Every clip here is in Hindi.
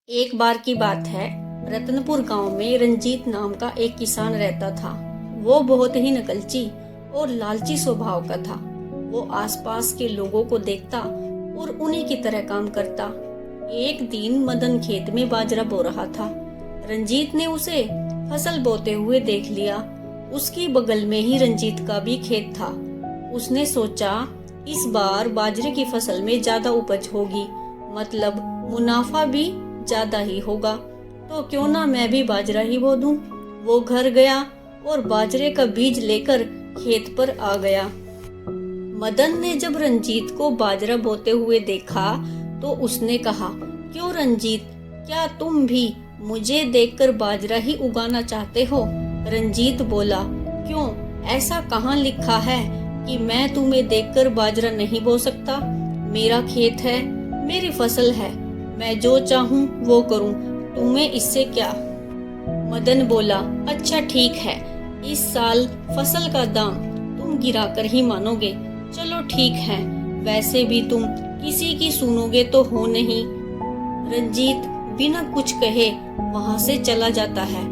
एक बार की बात है, रतनपुर गांव में रंजीत नाम का एक किसान रहता था। वो बहुत ही नकलची और लालची स्वभाव का था। वो आसपास के लोगों को देखता और उन्हीं की तरह काम करता। एक दिन मदन खेत में बाजरा बो रहा था। रंजीत ने उसे फसल बोते हुए देख लिया। उसकी बगल में ही रंजीत का भी खेत था। उसने सोचा, इस बार बाजरे की फसल में ज्यादा उपज होगी, मतलब मुनाफा भी ज्यादा ही होगा, तो क्यों ना मैं भी बाजरा ही बो दूं। वो घर गया और बाजरे का बीज लेकर खेत पर आ गया। मदन ने जब रंजीत को बाजरा बोते हुए देखा तो उसने कहा, क्यों रंजीत, क्या तुम भी मुझे देखकर बाजरा ही उगाना चाहते हो? रंजीत बोला, क्यों, ऐसा कहाँ लिखा है कि मैं तुम्हें देखकर बाजरा नहीं बो सकता? मेरा खेत है, मेरी फसल है, मैं जो चाहूँ वो करूँ, तुम्हें इससे क्या? मदन बोला, अच्छा ठीक है, इस साल फसल का दाम तुम गिराकर ही मानोगे। चलो ठीक है, वैसे भी तुम किसी की सुनोगे तो हो नहीं। रंजीत बिना कुछ कहे वहाँ से चला जाता है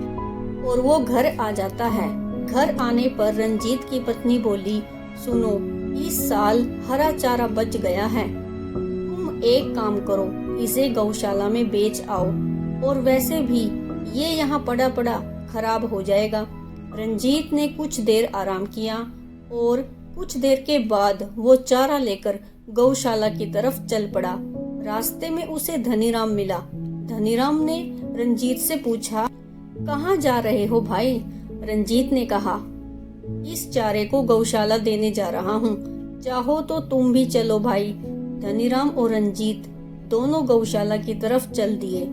और वो घर आ जाता है। घर आने पर रंजीत की पत्नी बोली, सुनो, इस साल हरा चारा बच गया है, तुम एक काम करो, इसे गौशाला में बेच आओ, और वैसे भी ये यहाँ पड़ा पड़ा खराब हो जाएगा। रंजीत ने कुछ देर आराम किया और कुछ देर के बाद वो चारा लेकर गौशाला की तरफ चल पड़ा। रास्ते में उसे धनीराम मिला। धनीराम ने रंजीत से पूछा, कहाँ जा रहे हो भाई? रंजीत ने कहा, इस चारे को गौशाला देने जा रहा हूँ, चाहो तो तुम भी चलो भाई। धनीराम और रंजीत दोनों गौशाला की तरफ चल दिए।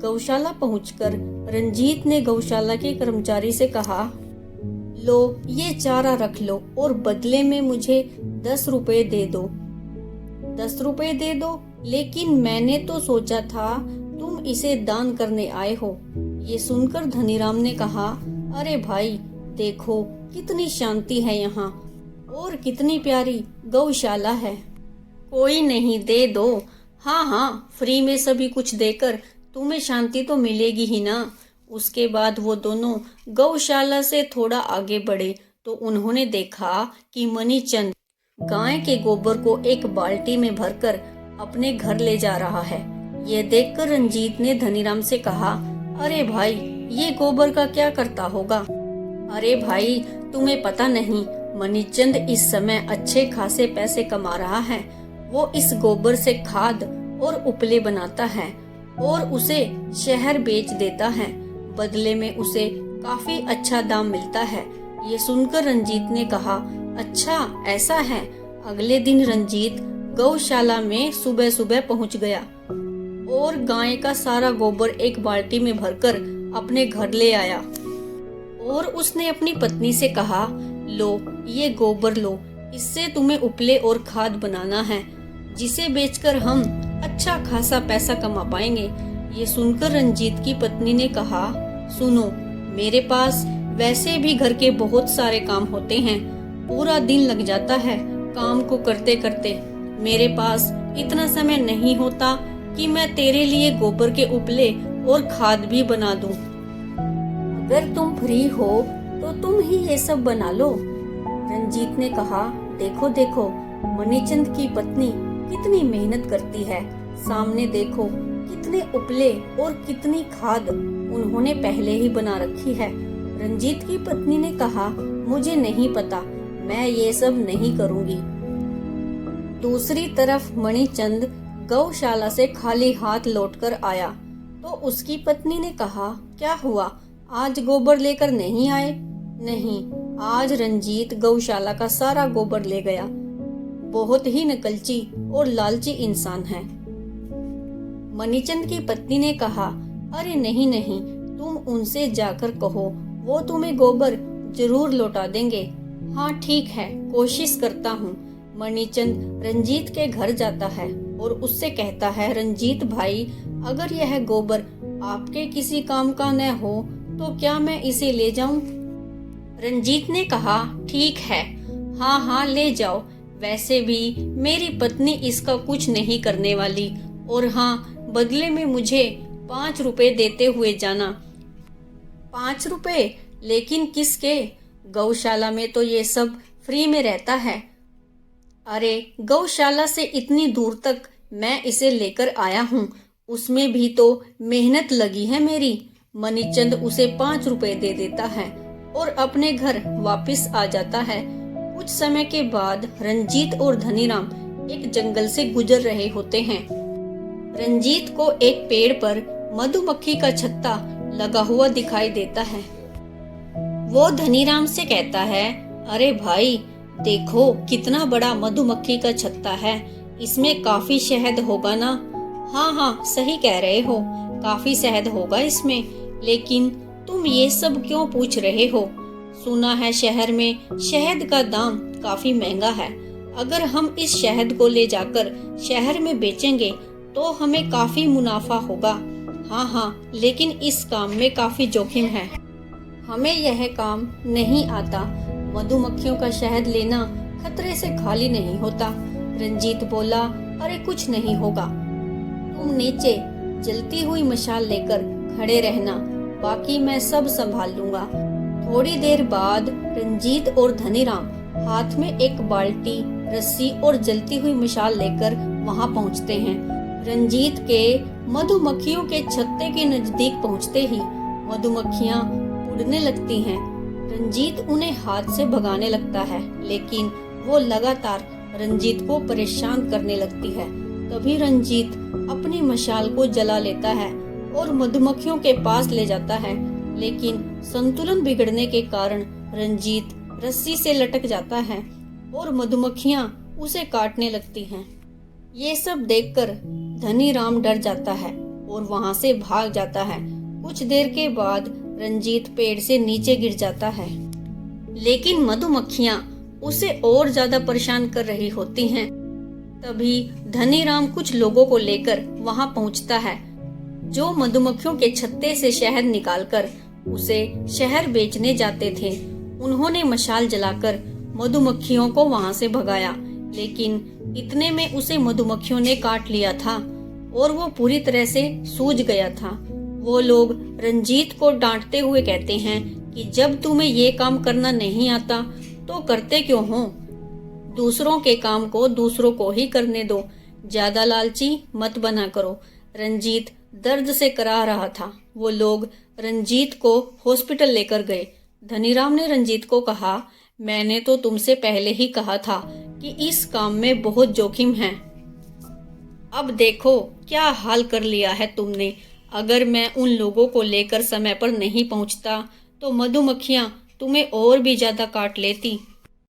गौशाला पहुंचकर रंजीत ने गौशाला के कर्मचारी से कहा, लो ये चारा रख लो और बदले में मुझे 10 रुपए दे दो। 10 रुपए दे दो? लेकिन मैंने तो सोचा था तुम इसे दान करने आए हो। ये सुनकर धनीराम ने कहा, अरे भाई देखो कितनी शांति है यहाँ और कितनी प्यारी गौशाला है, कोई नहीं, दे दो। हाँ हाँ, फ्री में सभी कुछ देकर तुम्हें शांति तो मिलेगी ही ना। उसके बाद वो दोनों गौशाला से थोड़ा आगे बढ़े तो उन्होंने देखा कि मणिचंद गाय के गोबर को एक बाल्टी में भरकर अपने घर ले जा रहा है। ये देखकर रंजीत ने धनीराम से कहा, अरे भाई ये गोबर का क्या करता होगा? अरे भाई तुम्हें पता नहीं, मणिचंद इस समय अच्छे खासे पैसे कमा रहा है। वो इस गोबर से खाद और उपले बनाता है और उसे शहर बेच देता है। बदले में उसे काफी अच्छा दाम मिलता है। ये सुनकर रंजीत ने कहा, अच्छा ऐसा है। अगले दिन रंजीत गौशाला में सुबह सुबह पहुंच गया और गाय का सारा गोबर एक बाल्टी में भरकर अपने घर ले आया और उसने अपनी पत्नी से कहा, लो ये गोबर लो, इससे तुम्हें उपले और खाद बनाना है, जिसे बेचकर हम अच्छा खासा पैसा कमा पाएंगे। ये सुनकर रंजीत की पत्नी ने कहा, सुनो, मेरे पास वैसे भी घर के बहुत सारे काम होते हैं, पूरा दिन लग जाता है काम को करते करते। मेरे पास इतना समय नहीं होता कि मैं तेरे लिए गोबर के उपले और खाद भी बना दूं। अगर तुम फ्री हो तो तुम ही ये सब बना लो। रंजीत ने कहा, देखो देखो, मणिचंद की पत्नी कितनी मेहनत करती है, सामने देखो कितने उपले और कितनी खाद उन्होंने पहले ही बना रखी है। रंजीत की पत्नी ने कहा, मुझे नहीं पता, मैं ये सब नहीं करूंगी। दूसरी तरफ मणिचंद गौशाला से खाली हाथ लौटकर आया तो उसकी पत्नी ने कहा, क्या हुआ, आज गोबर लेकर नहीं आए? नहीं, आज रंजीत गौशाला का सारा गोबर ले गया। बहुत ही नकलची और लालची इंसान है। मणिचंद की पत्नी ने कहा, अरे नहीं नहीं, तुम उनसे जाकर कहो, वो तुम्हें गोबर जरूर लौटा देंगे। हाँ ठीक है, कोशिश करता हूँ। मणिचंद रंजीत के घर जाता है और उससे कहता है, रंजीत भाई, अगर यह गोबर आपके किसी काम का न हो तो क्या मैं इसे ले जाऊं? रंजीत ने कहा, ठीक है, हाँ हाँ ले जाओ, वैसे भी मेरी पत्नी इसका कुछ नहीं करने वाली, और हाँ बदले में मुझे 5 रुपए देते हुए जाना। 5 रुपए? लेकिन किसके? गौशाला में तो ये सब फ्री में रहता है। अरे गौशाला से इतनी दूर तक मैं इसे लेकर आया हूँ, उसमें भी तो मेहनत लगी है मेरी। मनीचंद उसे 5 रुपए दे देता है और अपने घर वापस आ जाता है। कुछ समय के बाद रंजीत और धनीराम एक जंगल से गुजर रहे होते हैं। रंजीत को एक पेड़ पर मधुमक्खी का छत्ता लगा हुआ दिखाई देता है। वो धनीराम से कहता है, अरे भाई देखो कितना बड़ा मधुमक्खी का छत्ता है, इसमें काफी शहद होगा ना? हाँ हाँ सही कह रहे हो, काफी शहद होगा इसमें, लेकिन तुम ये सब क्यों पूछ रहे हो? सुना है शहर में शहद का दाम काफी महंगा है। अगर हम इस शहद को ले जाकर शहर में बेचेंगे तो हमें काफी मुनाफा होगा। हाँ हाँ, लेकिन इस काम में काफी जोखिम है, हमें यह काम नहीं आता। मधुमक्खियों का शहद लेना खतरे से खाली नहीं होता। रंजीत बोला, अरे कुछ नहीं होगा, तुम नीचे जलती हुई मशाल लेकर खड़े रहना, बाकी मैं सब संभाल लूंगा। थोड़ी देर बाद रंजीत और धनीराम हाथ में एक बाल्टी, रस्सी और जलती हुई मशाल लेकर वहां पहुंचते हैं। रंजीत के मधुमक्खियों के छत्ते के नजदीक पहुंचते ही मधुमक्खियां उड़ने लगती हैं। रंजीत उन्हें हाथ से भगाने लगता है, लेकिन वो लगातार रंजीत को परेशान करने लगती है। तभी रंजीत अपनी मशाल को जला लेता है और मधुमक्खियों के पास ले जाता है, लेकिन संतुलन बिगड़ने के कारण रंजीत रस्सी से लटक जाता है और मधुमक्खियां उसे काटने लगती हैं। ये सब देखकर धनीराम डर जाता है और वहां से भाग जाता है। कुछ देर के बाद रंजीत पेड़ से नीचे गिर जाता है, लेकिन मधुमक्खियां उसे और ज्यादा परेशान कर रही होती हैं। तभी धनीराम कुछ लोगों को लेकर वहां पहुंचता है, जो मधुमक्खियों के छत्ते से शहद निकालकर उसे शहर बेचने जाते थे। उन्होंने मशाल जलाकर मधुमक्खियों को वहां से भगाया, लेकिन इतने में उसे मधुमक्खियों ने काट लिया था और वो पूरी तरह से सूज गया था। वो लोग रंजीत को डांटते हुए कहते हैं कि जब तुम्हें ये काम करना नहीं आता तो करते क्यों हो? दूसरों के काम को दूसरों को ही करने दो, ज्यादा लालची मत बना करो। रंजीत दर्द से करा रहा था। वो लोग रंजीत को हॉस्पिटल लेकर गए। धनीराम ने रंजीत को कहा, मैंने तो तुमसे पहले ही कहा था कि इस काम में बहुत जोखिम है। अब देखो क्या हाल कर लिया है तुमने। अगर मैं उन लोगों को लेकर समय पर नहीं पहुंचता तो मधुमक्खियां तुम्हें और भी ज्यादा काट लेती।